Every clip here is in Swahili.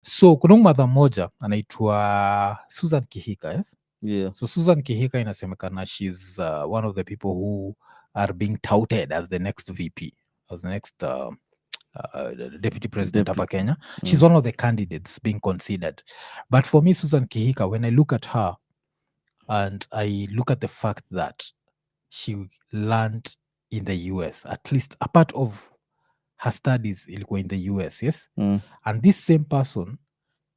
So kuna mother moja anaitwa Susan Kihika, yes? Yeah. So Susan Kihika inasemekana she's one of the people who are being touted as the next VP, as the next deputy president of Kenya. She's one of the candidates being considered. But for me, Susan Kihika, when I look at her and I look at the fact that she learned in the US, at least a part of her studies ilikuwa in the US, yes? And this same person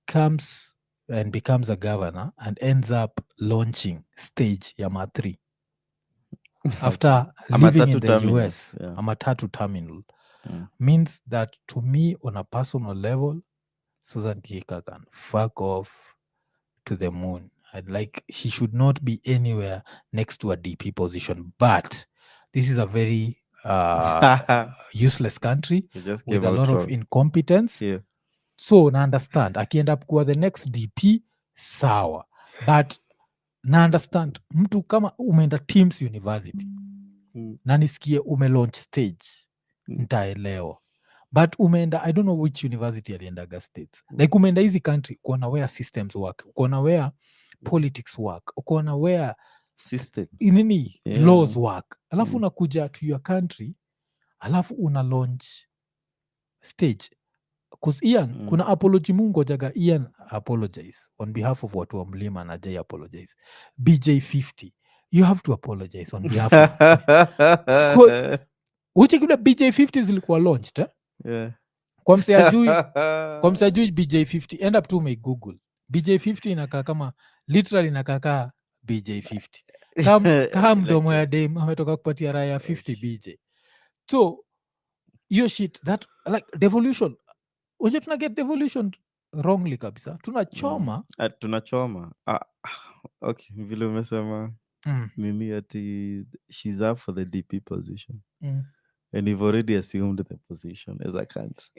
comes and becomes a governor and ends up launching stage ya Ma3 after living in the terminal. US. Yeah. A Matatu terminal means that to me, on a personal level, Susan Kihika can fuck off to the moon. I'd like, she should not be anywhere next to a DP position. But this is a very useless country with a lot of incompetence. Yeah. So na understand akienda kuwa the next DP sawa, but na understand mtu kama umeenda Teams University na nisikie umelaunch stage nitaelewa, but umeenda I don't know which university aliendaga states, like umeenda hizi country kuona where systems work, kuona where politics work, kuona where system nini laws work, alafu unakuja to your country alafu una launch stage. Because Ian, kuna apology mungo jaga Ian apologize on behalf of watu wa mlima na Jay apologize. BJ50, you have to apologize on behalf of uche kuna BJ50 zilikuwa launched, eh? Yeah. Kwa mse ajui BJ50, end up tu may Google. BJ50 inakaa kama, literally inakaa BJ50. Kama mdomo ya dem ametoka kupatia raya 50 BJ. So, your shit, that, like, devolution, unje tuna get devolution wrongly kabisa. Tunachoma. Tunachoma. Okay, vile umesema Nini ati she's up for the DP position. And you've already assumed the position as a country.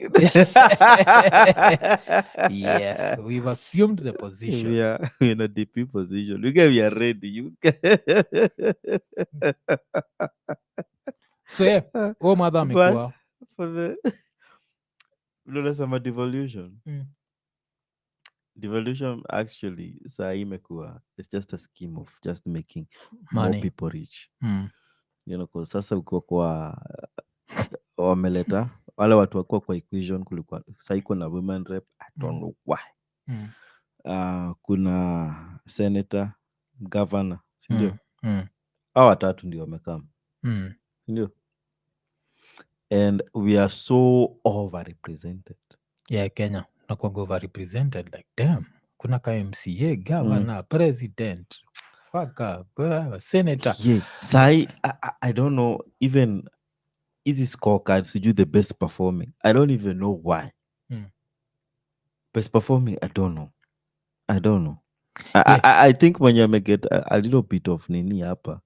Yes, we've assumed the position. We are in a DP position. We are ready. You so yeah, mother amekuwa for the devolution. Devolution actually saa imekuwa, it's just a scheme of just making more people rich. You know, because sasa ukiwa kwa wameleta wale watu wakuwa kwa equation, kulikuwa saa iko na women rep, I don't know why. Kuna senator, governor, sindio? Hao watatu ndio wamekama, sindio? And we are so overrepresented. Yeah, Kenya nakuwa overrepresented, like damn. Kuna ka MCA, governor, president, fuck up, senator. Yeah. Sai, I don't know, even easy scorecards, you the best performing. I don't even know why. Best performing, I don't know. I think when you may get a little bit of Nini hapa,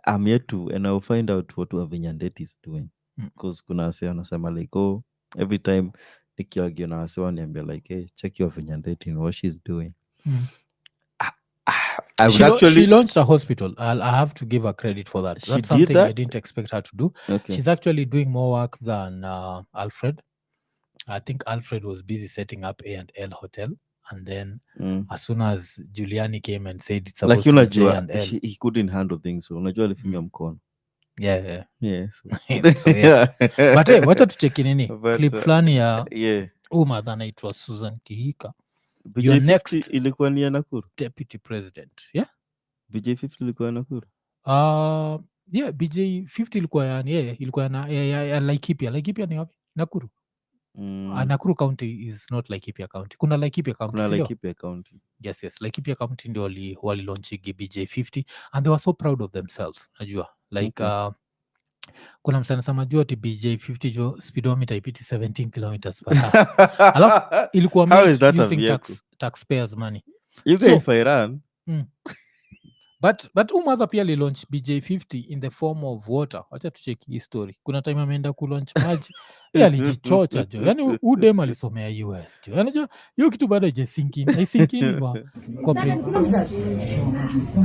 I'm yet to, and I'll find out what Vinyandeti is doing. Because kuna wase wanasema like, oh, every time nikiwagi na wase waniambia like, hey, check your Vinyandeti and what she's doing. She launched a hospital. I have to give her credit for that. That's something I didn't expect her to do. Okay. She's actually doing more work than Alfred. I think Alfred was busy setting up A&L Hotel. And then as soon as Giuliani came and said it's supposed to be J&L. He couldn't handle things. So unajua alifinya mkono. Yeah. So yeah. But hey, wacha tucheki nini? Clip flani ya mother anaitwa Susan Kihika. Your next ilikuwa ni Nakuru deputy president. Yeah? BJ50 ilikuwa Nakuru. Yeah, BJ50 ilikuwa ya Laikipia. Laikipia ni wapi? Nakuru. Nakuru County is not Laikipia County. Kuna Laikipia County. Kuna Laikipia County. Yes. Laikipia County ndio wali launch BJ50 and they were so proud of themselves. Najua. Like kuna msana sama jua ti BJ50 jo speedometer ipiti 17 kilometers per hour. Alafu ilikuwa made using taxpayers money. You guys if I run. But mother pia li launch BJ50 in the form of water. Wacha tucheki hii story. Kuna time ameenda ku launch maji. Yeye alijichocha jo. Yaani udem alisomea US jo. Yaani jo hiyo kitu bado haisinkini kwa brain.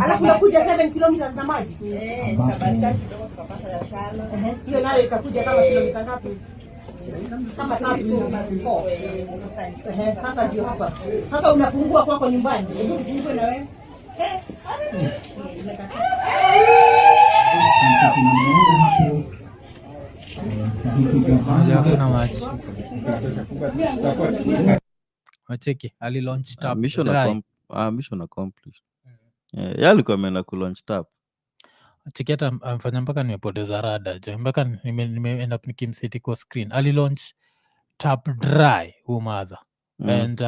Alafu unakuja 7 kilometers na maji. Ikabarika kidogo tukapata ya shala. Hiyo nayo ikakuja kama kilomita ngapi? Kama sasa ndio hapa. Sasa unafungua kwako nyumbani. Hebu ufungue na wewe. Kuna maji. Wacheki, ali launch tap. Mission accomplished. Yeah, alikuwa ameenda ku launch tap. Cheki hata amfanya mpaka nimepoteza rada jo. Mpaka nimeenda nikimseti kwa screen. Ali launch tap dry mother. And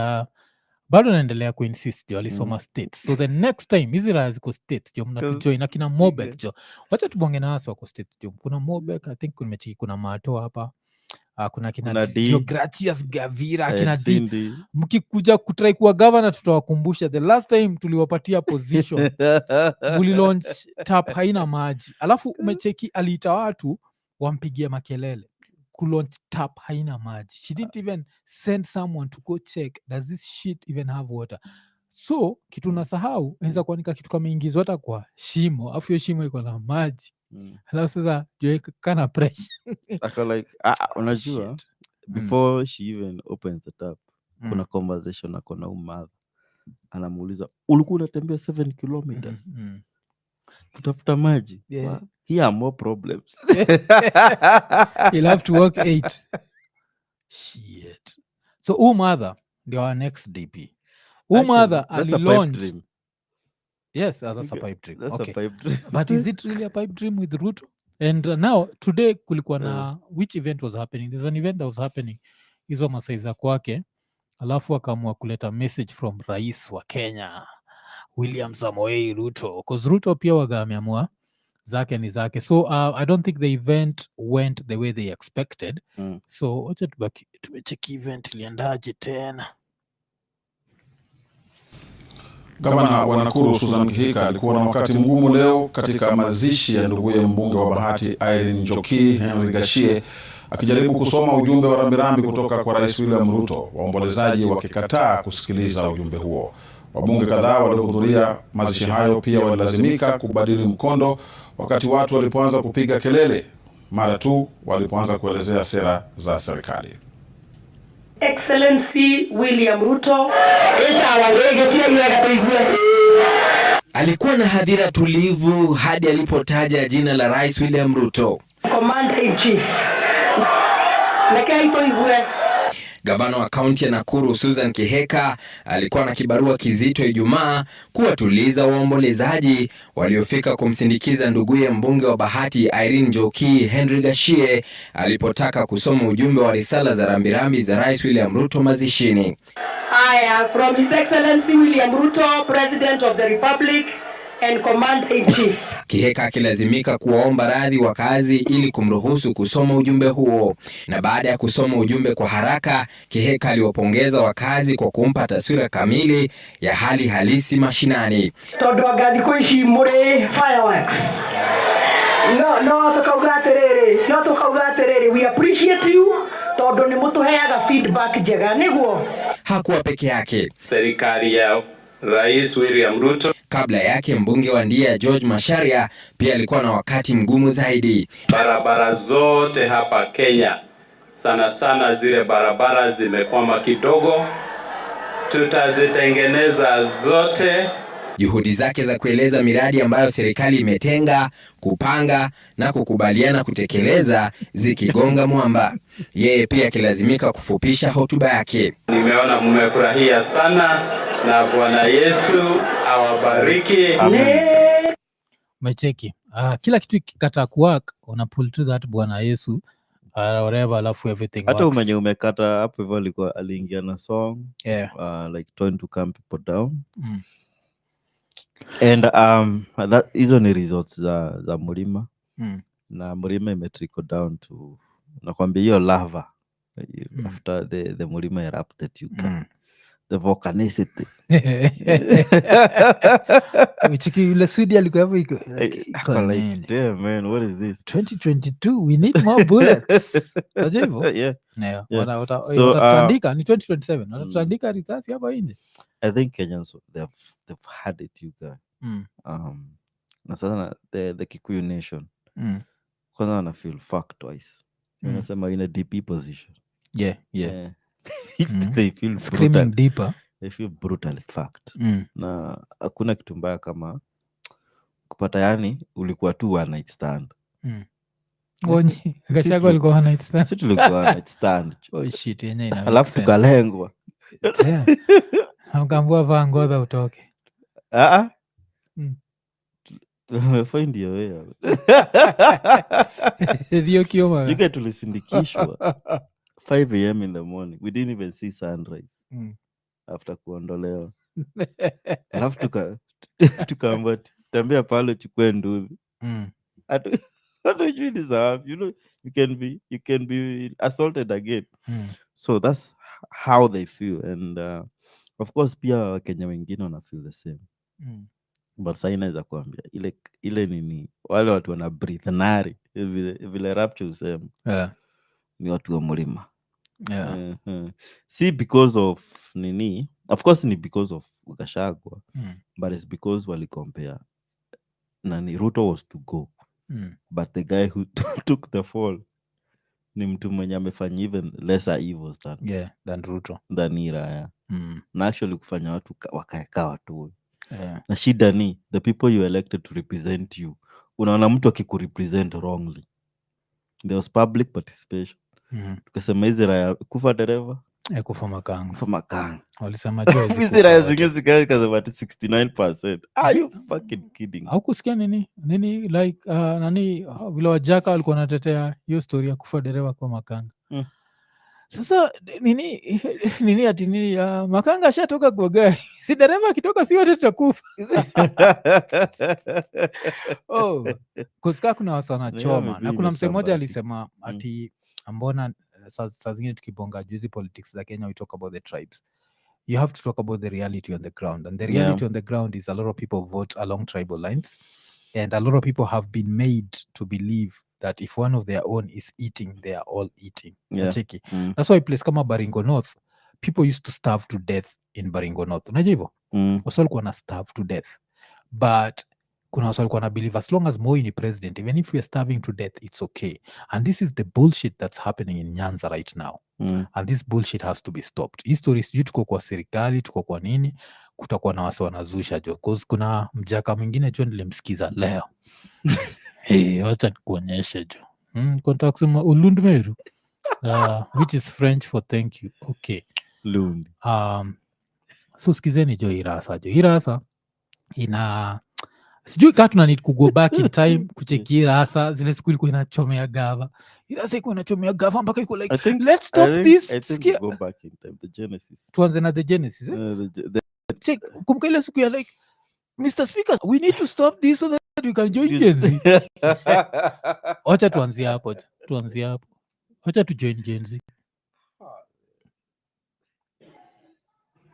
bado naendelea kuinsist jo, alisoma states. So the next time hizi raya ziko states jo, mnatujoin akina Mobek jo. Wacha tubonge na watu wako states jo. Kuna Mobek, I think kuna Mato hapa. Kuna kina Deogratias Gavira, kina D. Mkikuja kutry kuwa governor tutawakumbusha the last time tuliwapatia position muli launch tap haina maji, alafu umecheki aliita watu wampigie makelele kulaunch tap haina maji. She didn't even send someone to go check does this shit even have water. So kitu nasahau inaweza kuanika kitu kama ingizwa hata kwa shimo afu hiyo shimo iko na maji. Alafu sasa joe kana pressure ako like unajua before she even opens the tap kuna conversation ako na mother anamuuliza ulikuwa unatembea 7 kilometers kutafuta maji. Here are more problems. You'll have to walk 8. Shit. So mother ndio our next DP. Mother ali launch. Yes, that's a pipe dream. That's okay. a pipe dream. But is it really a pipe dream with Ruto? And now today kulikuwa na which event was happening? There's an event that was happening hizo masaiza kwake, alafu akaamua kuleta message from rais wa Kenya William Samoei Ruto, because Ruto pia waga ameamua zake ni zake. So I don't think the event went the way they expected. So wacha tubaki tumecheki event iliendaje tena. Gavana wa Nakuru Susan Kihika alikuwa na wakati mgumu leo katika mazishi ya nduguye mbunge wa Bahati Irene Njoki Henry Gashie, akijaribu kusoma ujumbe wa rambirambi kutoka kwa Rais William Ruto, waombolezaji wakikataa kusikiliza ujumbe huo. Wabunge kadhaa waliohudhuria mazishi hayo pia walilazimika kubadili mkondo wakati watu walipoanza kupiga kelele mara tu walipoanza kuelezea sera za serikali. Excellency William Ruto alikuwa na hadhira tulivu hadi alipotaja jina la Rais William Ruto. Commander in Chief. Gavana wa kaunti ya Nakuru Susan Kihika alikuwa na kibarua kizito Ijumaa kuwatuliza waombolezaji waliofika kumsindikiza nduguye mbunge wa Bahati Irene Njoki Henry Gashie alipotaka kusoma ujumbe wa risala za rambirambi za Rais William Ruto mazishini. From His Excellency William Ruto, President of the Republic and Commander in Chief. Kihika akilazimika kuwaomba radhi wakazi ili kumruhusu kusoma ujumbe huo. Na baada ya kusoma ujumbe kwa haraka, Kihika aliwapongeza wakazi kwa kumpa taswira kamili ya hali halisi mashinani. We appreciate you. Todo ni mutuheaga feedback jega niguo. Hakuwa peke yake. Serikali ya Rais William Ruto. Kabla yake mbunge wa Ndia George Masharia pia alikuwa na wakati mgumu zaidi. Barabara zote hapa Kenya, sana sana zile barabara zimekwama kidogo, tutazitengeneza zote. Juhudi zake za kueleza miradi ambayo serikali imetenga, kupanga na kukubaliana kutekeleza zikigonga mwamba. Yeye pia akilazimika kufupisha hotuba yake. Nimeona mmefurahia sana na Bwana Yesu awabariki. Mecheki. Kila kitu kikata kuwork, una pull to that Bwana Yesu. Whatever, alafu everything works. Hata umenye umekata hapo hivyo alikuwa aliingia na song. Like trying to calm people down. And hizo ni results za Mlima. Na Mlima imetrickle down to nakwambia hiyo lava after the Mlima erupted you can the volcanicity. Chiki yule Sudi alikuwa hapo iko like damn man, what is this 2022, we need more bullets. Ajevo wataandika ni 2027 wataandika risasi hapa nje. I think Kenyans they've had it you guys. Na sasa the Kikuyu nation kwanza wana feel fucked twice. Wanasema in a DP position. Yeah. They feel Screaming brutal. deeper. They feel brutally fucked. Na hakuna kitu mbaya kama kupata, yani ulikuwa tu one night stand. Onye Gachagua alikuwa one night stand. Sisi tulikuwa one night stand. Oh shit, yenyewe ina make Alafu sense. tukalengwa. Hamkaambua vaa ngodha utoke. Find your way out. Ndio kioma. You get tulisindikishwa 5 a.m. in the morning. We didn't even see sunrise. After kuondolewa. Alafu tukaamba tembea pale chukue nduthi. Hatujui ni sababu. You know, you can be assaulted again. So that's how they feel. And of course pia Wakenya wengine wana feel the same. But sasa inaweza kuambia ile nini wale watu wana breathe nari vile Rapcha usema. Ni watu wa mlima. See, because of Nini, of course ni because of Gachagua, but it's because wali compare nani Ruto was to go, but the guy who took the fall ni mtu mwenye amefanya even lesser evils than Ruto, than Ira. Na actually kufanya watu wakaeka watu. Na shida ni the people you elected to represent you, unaona mtu akikurepresent wrongly. There was public participation. Tukasema hizi raya kufa dereva kufa makanga. Walisema hizi raya zingine zikasema 69%. Are you fucking kidding? Au kusikia nini like nani vile Wajaka walikuwa wanatetea hiyo story ya kufa dereva kwa makanga. Sasa nini ati nini makanga ashatoka kwa gari. Si dereva akitoka si wote tutakufa. Kusika kuna wasa wanachoma. Na kuna msemo mmoja alisema ati mbona saa zingine tukibonga juzi politics za Kenya we talk about the tribes. You have to talk about the reality on the ground. And the reality on the ground is a lot of people vote along tribal lines. And a lot of people have been made to believe that if one of their own is eating, they are all eating. That's why place kama Baringo North, people used to starve to death in Baringo North. Unajua hivyo? Wasa walikuwa na starve to death. But kuna wasa walikuwa na believe as long as Moi ni president, even if we are starving to death, it's okay. And this is the bullshit that's happening in Nyanza right now. And this bullshit has to be stopped. History sijui tuko kwa serikali, tuko kwa nini, kutakuwa na wasa wanazusha jo. Cause kuna mjaka mwingine jo nilimsikiza leo. Wacha nikuonyeshe jo. Konta kusema Ulundu Meru. Which is French for thank you. Okay. Lund. So skizeni jo Irasa jo. Irasa ina sijui kama tuna need to go back in time kucheki Irasa zile siku ilikuwa inachomea gava. Irasa ilikuwa inachomea gava mpaka iko like let's stop this. I think we go back in time, the Genesis. Tuanze na the Genesis. Check kumbuka ile siku ya like Mr. Speaker, we need to stop this so that we can join Gen Z. Wacha tuanzie hapo. Wacha tu join Gen Z.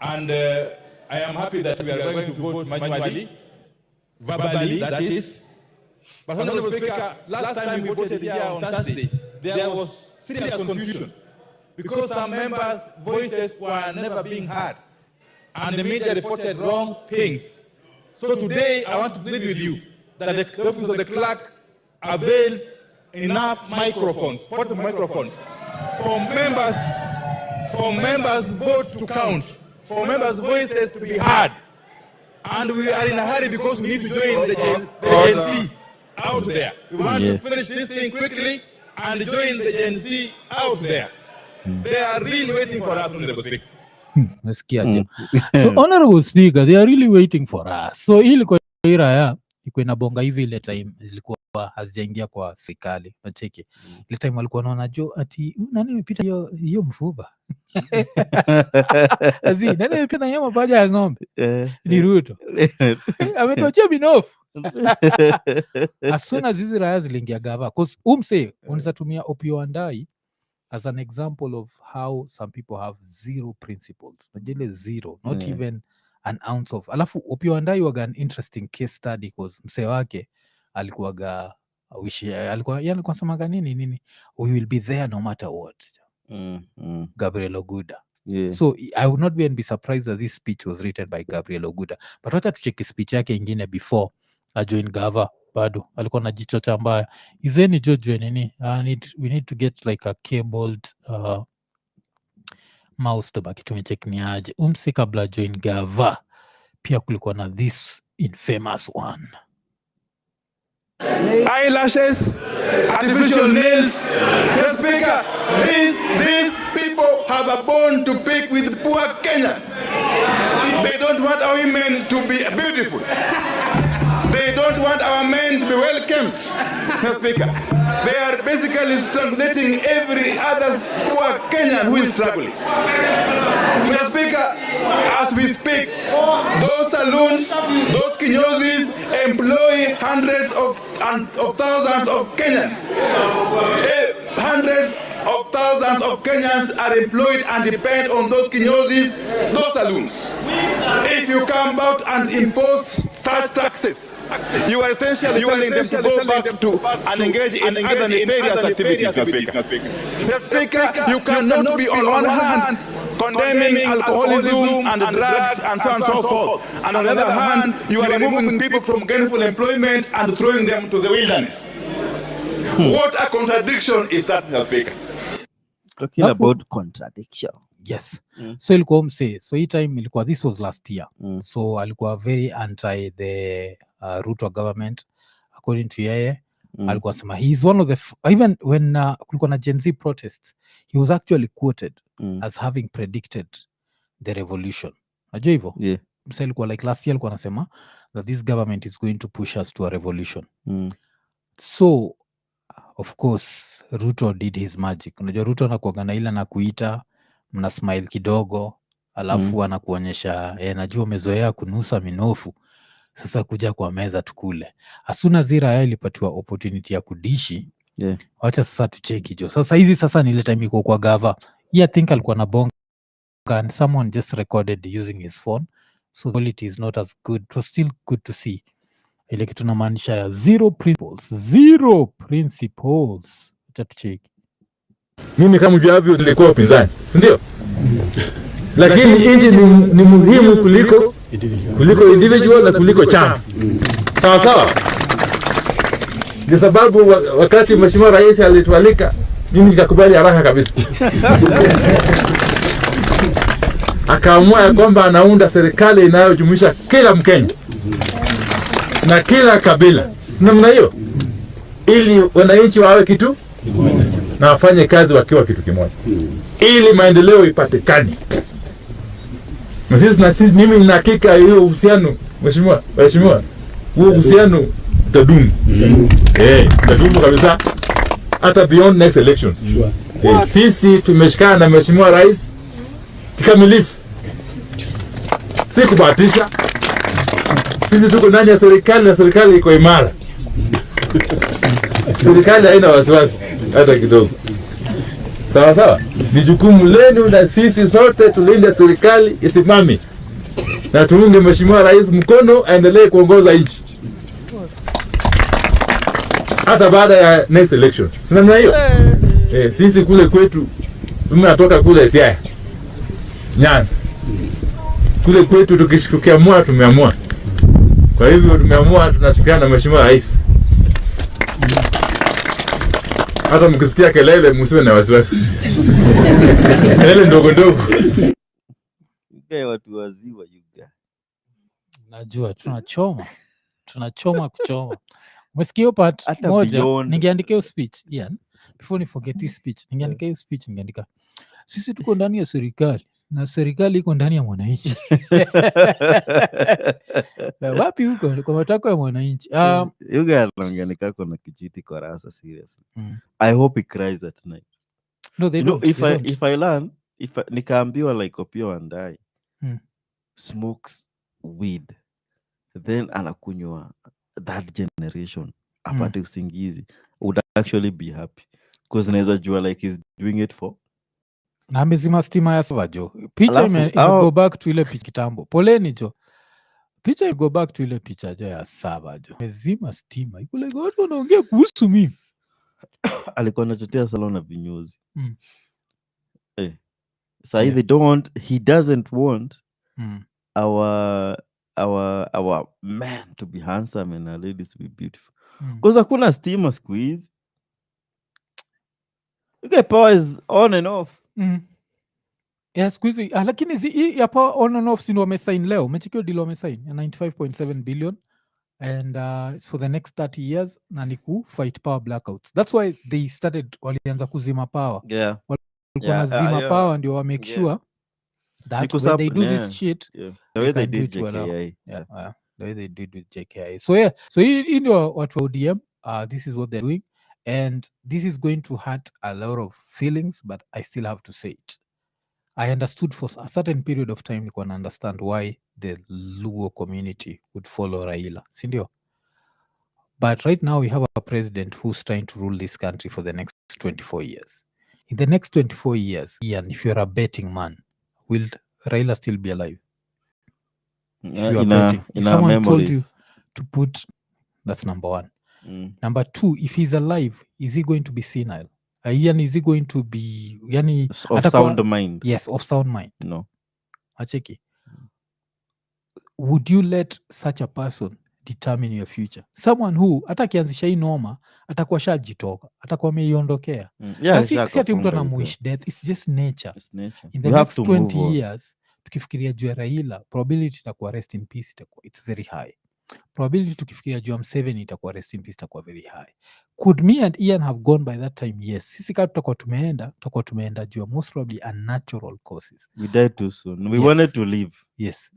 And I am happy that we are going to vote manually, verbally, that is. But Honorable Speaker, last time we voted here on Thursday, there was serious confusion because some members' voices were never being heard and the media reported wrong things. So today I want to plead with you that the office of the clerk avails enough microphones, portable microphones, for members' vote to count, for members' voices to be heard. And we are in a hurry because we need to join the Gen Z out there. We want to finish this thing quickly and join the Gen Z out there. They are really waiting for us, Honorable Speaker. So Honorable Speaker, they are really waiting for us. So ili kwa Iraya iko inabonga hivi ile time zilikuwa hazijaingia kwa serikali. Nacheki. Ile time walikuwa wanaona jo ati nani imepita hiyo mfuba. Nani imepita hiyo mapaja ya ng'ombe. Ni Ruto. Ametochea binofu. As soon as hizi raya ziliingia gava, cause unaweza tumia Opiyo Wandayi as an example of how some people have zero principles. Najele zero, not even an ounce of. Alafu Opiyo Wandayi waga an interesting case study cause mse wake alikuwa samaga nini we will be there no matter what. Gabriel Oguda. So I would not be surprised that this speech was written by Gabriel Oguda. But wacha tucheki speech yake ingine before a join gava bado alikuwa na jicho cha mbaya. Izeni jojue nini, we need to get like a cabled mouse to baki tumecheck ni aje. Umse kabla join gava pia kulikuwa na this infamous one. Eyelashes, artificial nails. Mr. Speaker, these people have a bone to pick with poor Kenyans. They don't want our women to be beautiful. They don't want our men to be well kept. Mr. Speaker, they are basically strangulating every other poor Kenyan who is struggling. Mr. Speaker, as we speak, those saloons, those kinyozis employ hundreds of thousands of Kenyans. Hundreds of thousands of Kenyans are employed and depend on those kinyozis, those saloons. If you come out and impose such taxes, you are essentially telling them to go back to and engage in other nefarious activities, Mr. Speaker. Mr. Speaker, you cannot be on one hand condemning alcoholism and drugs and so on and so forth, and on the other hand, you are removing people from gainful employment and throwing them to the wilderness. What a contradiction is that, Mr. Speaker? Talking about contradiction. Yes. So ilikuwa mse, so hii time ilikuwa, this was last year. So alikuwa very anti the Ruto government according to yeye. Alikuwa sema he is one of the even when kulikuwa na Gen Z protests, he was actually quoted as having predicted the revolution. Najua hivyo? Yeah. Mse alikuwa like last year alikuwa anasema that this government is going to push us to a revolution. So of course Ruto did his magic. Unajua Ruto anakuaga na ile na kuita mna smile kidogo alafu anakuonyesha najua umezoea kunusa minofu, sasa kuja kwa meza tukule. Asuna zira ya ilipatiwa opportunity ya kudishi. Yeah. Wacha sasa tucheki jo. Sasa hizi sasa ni ile time iko kwa gava. I think alikuwa na bonga and someone just recorded using his phone. So the quality is not as good. It was still good to see. Ile kitu namaanisha ya zero principles. Wacha tucheki. Mimi kama mjuavyo nilikuwa upinzani, si ndio? Lakini nchi ni muhimu kuliko individual na kuliko chama. Sawa sawa? Kwa sababu wakati Mheshimiwa Rais alitualika, mimi nikakubali haraka kabisa. Akaamua ya kwamba anaunda serikali inayojumuisha kila Mkenya na kila kabila. Namna hiyo ili wananchi wawe kitu na wafanye kazi wakiwa kitu kimoja, ili maendeleo ipatikane. Na sisi mimi nina hakika hiyo uhusiano, mheshimiwa, huo uhusiano utadumu. Utadumu kabisa hata beyond next elections. Sisi tumeshikana na Mheshimiwa Rais kikamilifu, si kubahatisha. Sisi tuko ndani ya serikali na serikali iko imara. Serikali haina wasiwasi hata kidogo. Sawa sawa? Ni jukumu lenu na sisi sote tulinde serikali isimame. Na tuunge Mheshimiwa Rais mkono aendelee kuongoza nchi hata baada ya next elections. Sina namna hiyo? Sisi kule kwetu tunatoka kule Siaya, Nyanza. Kule kwetu tukiamua tumeamua. Kwa hivyo tumeamua tunashikana na Mheshimiwa Rais. Hata mkisikia kelele msiwe na wasiwasi. Kelele ndogo ndogo. Yuga watu waziwa yuga. Najua tunachoma kuchoma. Umesikia part moja ningeandika speech Ian, before ni forget this speech ningeandika speech ningeandika sisi tuko ndani ya serikali na serikali iko ndani ya mwananchi. Wapi huko kwa matako ya mwananchi? Yuga anaongeanika kuna kijiti kwa rasa seriously. I hope he cries at night. No, they don't. If I learn, nikaambiwa like Opiyo Wandayi smokes weed, then anakunywa that generation apate usingizi, would actually be happy because naweza jua like he's doing it for na amezima stima ya sawa jo. Picha go back to ile picha kitambo. Poleni jo. Picha go back to ile picha jo ya sawa jo. Amezima stima. Iko like watu wanaongea kuhusu mimi. Alikuwa anatetea salon na vinyozi. So he doesn't want our men to be handsome and our ladies to be beautiful. Because hakuna stima squeeze. Okay, power is on and off. Yeah, squeeze. Lakini hii ya power on and off si ndio wamesign leo. Umechekio deal wamesign ya 95.7 billion and it's for the next 30 years na ni ku fight power blackouts. That's why they started walianza kuzima power. Yeah. Walikuwa nazima power ndio wa make sure that when they do this shit, the way they did JKI. The way they did with JKI. So hii ndio watu wa ODM, this is what they're doing and this is going to hurt a lot of feelings, but I still have to say it. I understood for a certain period of time nilikuwa na understand why the Luo community would follow Raila, sindio? But right now we have a president who's trying to rule this country for the next 24 years. In the next 24 years, Ian, if you're a betting man, will Raila still be alive? If you are betting, if someone told you to put, that's number one. Number two, if he's alive, is he going to be senile? Ian, is he going to be of sound mind? Yes, of sound mind. No. Acheki. Would you let such a person determine your future? Someone who hata akianzisha hii noma atakuwa shajitoka, atakuwa ameiondokea. Si ati mtu anamuish death, it's just nature. In the next 20 years tukifikiria juu ya Raila, probability itakuwa rest in peace, it's very high. Probability tukifikiria juu ya Museveni itakuwa rest in peace, itakuwa very high. Could me and Ian have gone by that time? Yes. Sisi kama tutakuwa tumeenda juu ya most probably unnatural causes. We died too soon. We wanted to live. Yes.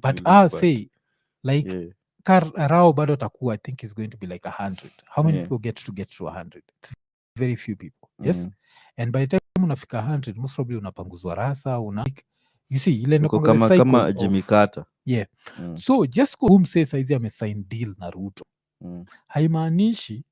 But I'll say, like, Rao bado takuwa, I think is going to be like 100. How many people get to 100? It's very few people. Yes. And by the time unafika 100, most probably unapanguzwa rasa, you see, ile ndio kama Jimmy Carter. Yeah. So just whom says saizi amesign deal na Ruto. Haimaanishi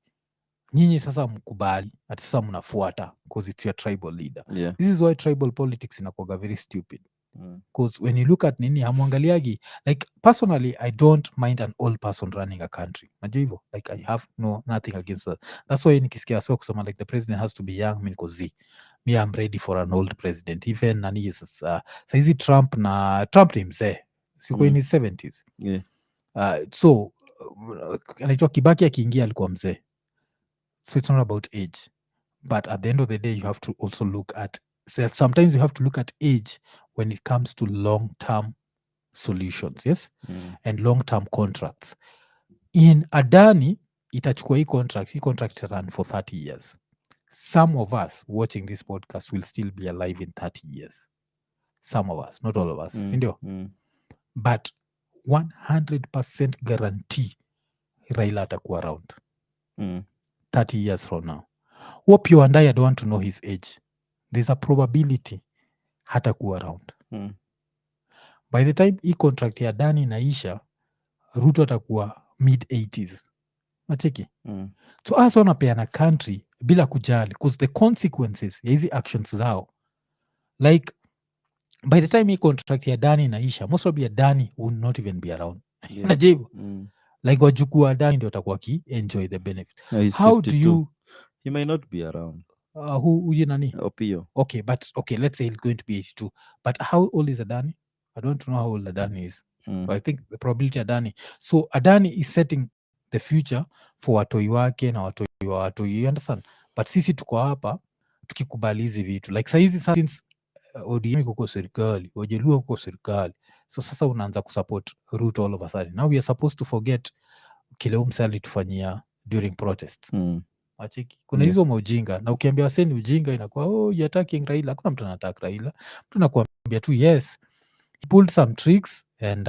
nyinyi sasa mkubali ati sasa mnafuata because it's your tribal leader. This is why tribal politics inakuwa very stupid. Because when you look at Nini, hamwangaliagi, like personally I don't mind an old person running a country. Najua hivyo, like I have nothing against that. That's why nikisikia so kusema like the president has to be young, mimi niko me I'm ready for an old president. Even nani saizi Trump ni mzee. Siko in his 70s. So anaitwa Kibaki akiingia alikuwa mzee. So it's not about age. But at the end of the day, you have to also look at, sometimes you have to look at age when it comes to long-term solutions, yes? And long-term contracts. In Adani, itachukua hii contract run for 30 years. Some of us watching this podcast will still be alive in 30 years. Some of us, not all of us. Sindio? But 100% guarantee Raila atakuwa around 30 years from now. Hope you and I don't want to know his age. There's a probability hatakuwa around. By the time hii contract ya Adani inaisha, Ruto atakuwa mid-80s. Nacheki? So us wanapeana country bila kujali, because the consequences ya hizi actions zao, like by the time hii contract ya Adani inaisha, most probably Adani will not even be around. Najibu? Like wajukuu wa Adani ndio watakuwa enjoy the benefit. How 52. Do you... He may not be around. Who you nani? Opio. Okay, but let's say he's going to be 82. But how old is Adani? I don't know how old Adani is. But I think the probability Adani. So Adani is setting the future for watoi wake na watoi wa watoi. You understand? But sisi tuko hapa tukikubali hizi vitu. Like saizi since ODM kuko serikali, Wajaluo kuko serikali. So sasa unaanza kusupport Ruto all of a sudden. Now we are supposed to forget kile msali tufanyia during protests. Achiki. Kuna hizo maujinga. Na ukiambia waseni ujinga inakuwa, you're attacking Raila. Hakuna mtu anataka Raila. Mtu anakuambia tu, yes, he pulled some tricks and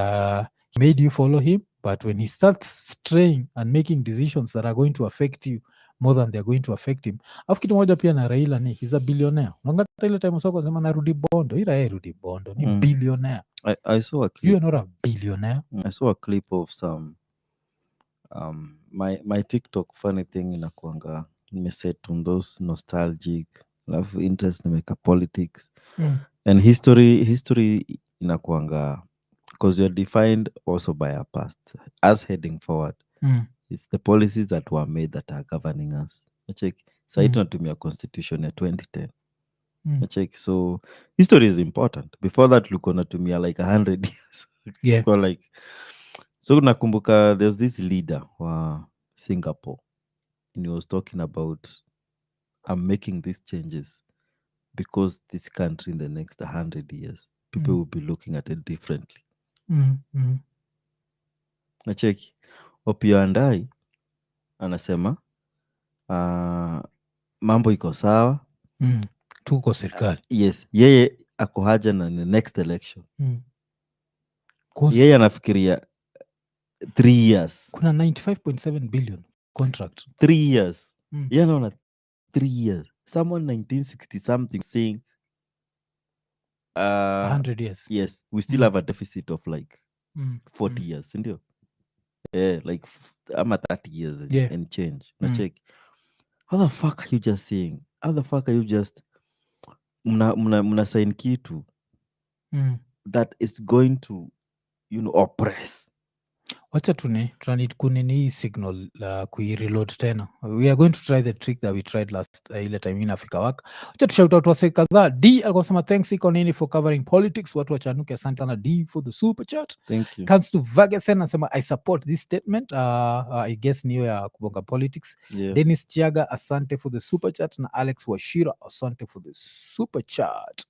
he made you follow him. But when he starts straying and making decisions that are going to affect you more than they're going to affect him. Afu kitu moja pia na Raila ni, he's a billionaire. Unangata ile time usoko sema narudi Bondo. Ila yeye rudi Bondo. Ni billionaire. I saw a clip. You are not a billionaire. I saw a clip of some my TikTok funny thing inakuanga nimeset on those nostalgic love interest nimeka politics and history inakuanga because you're defined also by our past as heading forward. It's the policies that were made that are governing us. Check. Sasa tunatumia constitution ya 2010. Check. So history is important. Before that tulikuwa natumia like 100 years. Yeah. So nakumbuka there's this leader Singapore, and he was talking about, I'm making these changes because this country in the next 100 years, people will be looking at it differently. Nacheki Opiyo Andai anasema mambo iko sawa, tuko serikali. Yes, yeye ako haja na the next election. Cause Yeye anafikiria 3 years. kuna 95.7 billion contract. 3 years. Yeye anaona 3 years. Someone 1960 something saying 100 years. Yes, we still have a deficit of like 40 years, ndio? Like ama 30 years and change. Nacheki. How the fuck are you just saying? How the fuck are you just mna sign kitu that is going to, oppress? Wacha tunanid kunini hii signal kuireload tena. We are going to try the trick that we tried last ile time inafika waka. Wacha tushout out wase kadhaa. D akosema thanks Ikonini for covering politics. Watu wachanuke, asante sana D for the super chat. Thank you. Comes to Vagesen anasema I support this statement. I guess niyo ya kubonga politics. Yeah. Dennis Chiaga asante for the super chat na Alex Washira asante for the super chat.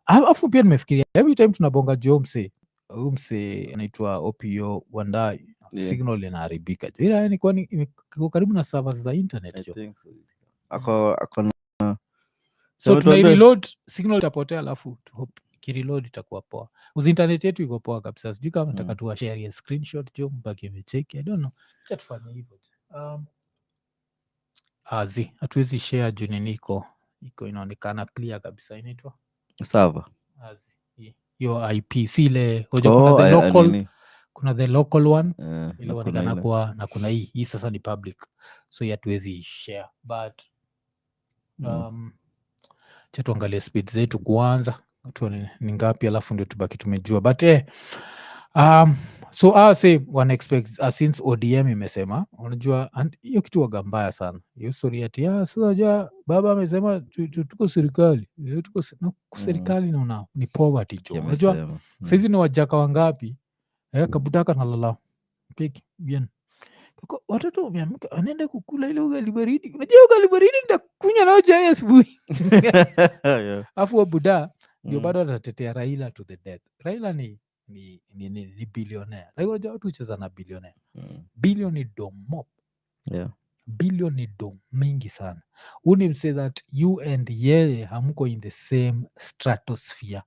Afu pia nimefikiria every time tunabonga Jomse umse anaitwa Opiyo Wandai, signal inaharibika. Ila yani kwani iko karibu na servers za internet I jo. think so. Ako So tunaireload signal itapotea, alafu kireload itakuwa poa. Uzi internet yetu iko poa kabisa. Sijui kama nataka tu share screenshot jo mbaki imecheki. I don't know. Acha tufanye hivyo. Hatuwezi share juu nini iko inaonekana clear kabisa, inaitwa server. Your IP si ile kuna the local, kuna the local one ile inaonekana kwa, na kuna hii sasa ni public, so hatuwezi share, but cha tuangalie speed zetu kwanza tuone ni ngapi, alafu ndio tubaki tumejua, but so I say one expect since ODM imesema, unajua hiyo kitu waga mbaya sana hiyo story ati sasa unajua baba amesema tuko serikali, tuko serikali na ni poverty jo. Unajua saizi ni wajaka wangapi kabutaka na lala piki bien watoto wameamka wanaenda kukula ile ugali baridi. Unajua ugali baridi ndakunywa nao chai asubuhi. Afu wabuda ndio bado atatetea Raila to the death. Raila ni billionaire. Like unajua watu hucheza na billionaire. Bilioni do mop. Bilioni do mingi sana. Unim say that you and yeye hamko in the same stratosphere